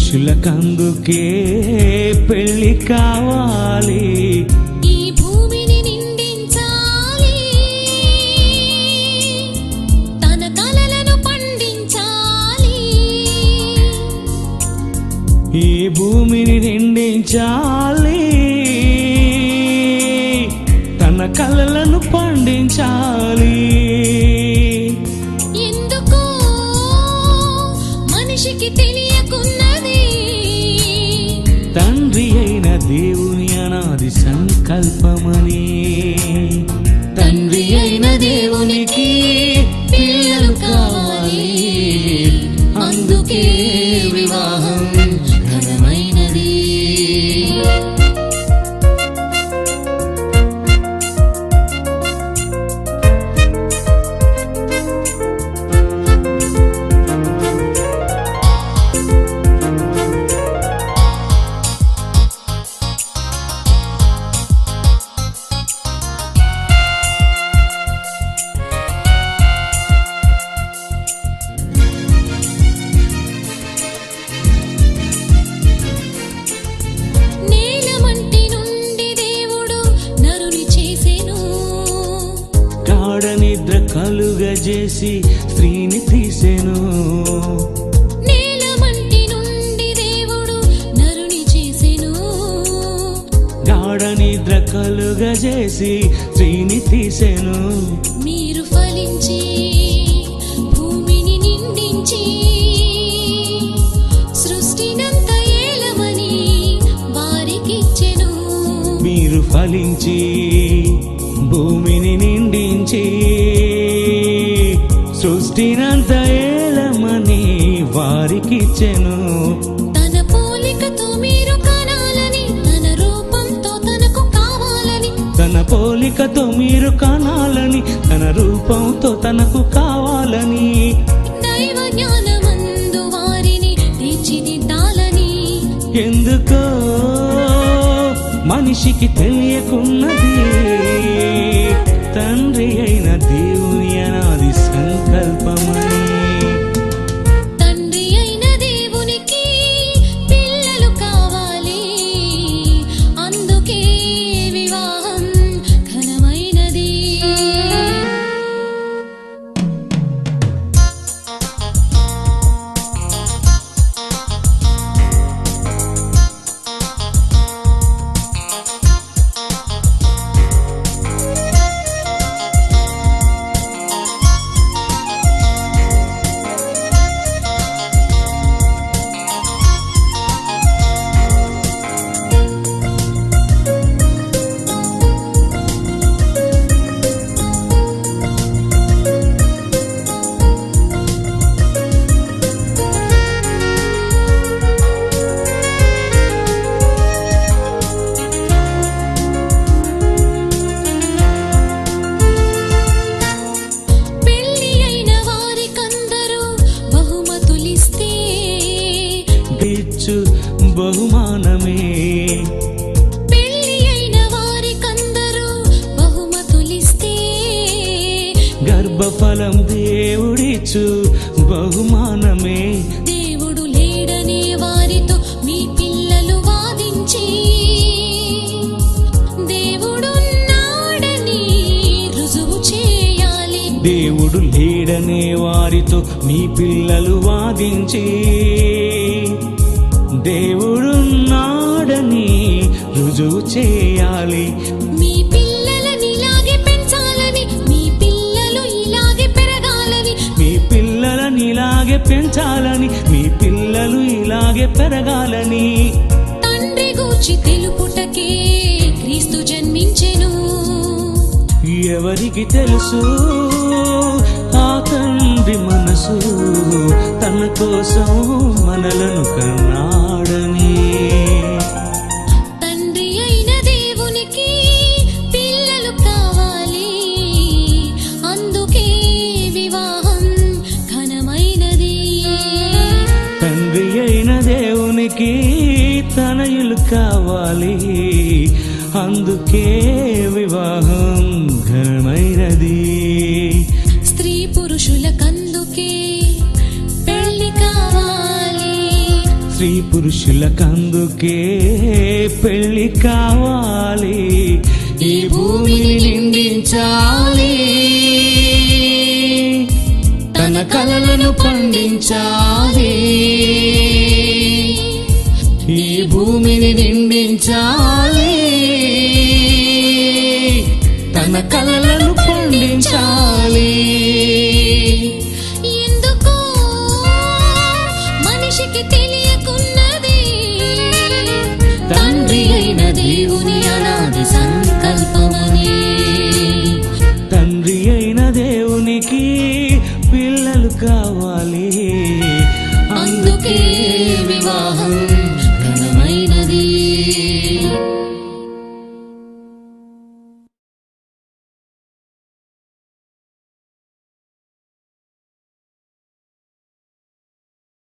పురుషులకందుకే పెళ్లి కావాలి. ఈ భూమిని నిండించాలి, తన కలలను పండించాలి. ఈ భూమిని నిండించాలి, తన కలలను పండించాలి. ఎందుకో మనిషికి తెలియకున్నది, తండ్రి అయిన దేవుని అనాది సంకల్పమని. తండ్రి అయిన దేవునికి పిల్లలు కావాలి, అందుకే వివాహం ఘనమైనది. నేలమంటి నుండి దేవుడు నరుని చేసెను, గాఢ నిద్ర కలుగజేసి స్త్రీని తీసెను. నేలమంటి నుండి దేవుడు నరుని చేసెను. గాఢ నిద్ర కలుగజేసి స్త్రీని తీసెను. మీరు ఫలించి భూమిని నిండించి సృష్టినంత ఏలమని వారికిచ్చెను. మీరు ఫలించి భూమిని నిండించి సృష్టినంత ఏలమని వారికిచ్చెను. తన పోలికతో మీరు కనాలని, తన రూపంతో తనకు కావాలని. తన పోలికతో మీరు కనాలని, తన రూపంతో తనకు కావాలని. దైవ జ్ఞానమందు వారిని తీర్చిదిద్దాలని. ఎందుకో మనిషికి తెలియకున్నది, తండ్రి అయిన దేవుని అనాది సంకల్పమని. తండ్రి అయిన దేవునికి పిల్లలు కావాలి, అందుకే వివాహం ఘనమైనది. పెళ్లి అయిన వారికందరూ బహుమతులిస్తే ఇచ్చు బహుమానమే. పెళ్లి అయిన వారికందరూ బహుమతులిస్తే గర్భఫలం దేవుడిచ్చు బహుమానమే. దేవుడు లేడనే వారితో మీ పిల్లలు వాదించి దేవుడున్నాడని రుజువు చేయాలి. దేవుడు లేడనే వారితో మీ పిల్లలు వాదించి దేవుడున్నాడని రుజువు చేయాలి. మీ పిల్లలని ఇలాగే పెంచాలని, మీ పిల్లలు ఇలాగే పెరగాలని. మీ పిల్లలని ఇలాగే పెంచాలని, మీ పిల్లలు ఇలాగే పెరగాలని. తండ్రి గూర్చి తెలుపుటకే క్రీస్తు జన్మించెను. ఎవరికి తెలుసు ఆ తండ్రి మనసు, తన కోసం మనలను కన్నాడని. తండ్రి అయిన దేవునికి పిల్లలు కావాలి, అందుకే వివాహం ఘనమైనది. తండ్రి అయిన దేవునికి తనయులు కావాలి, అందుకే వివాహం ఘనమైనది. స్త్రీ పురుషులకందుకే పెళ్లి కావాలి, స్త్రీ పురుషులకందుకే పెళ్లి కావాలి, ఈ భూమిని నిండించాలి, తన కలలను పండించాలి, ఈ భూమిని నిండించాలి, తన కలలను పండించాలి. ఎందుకో మనిషికి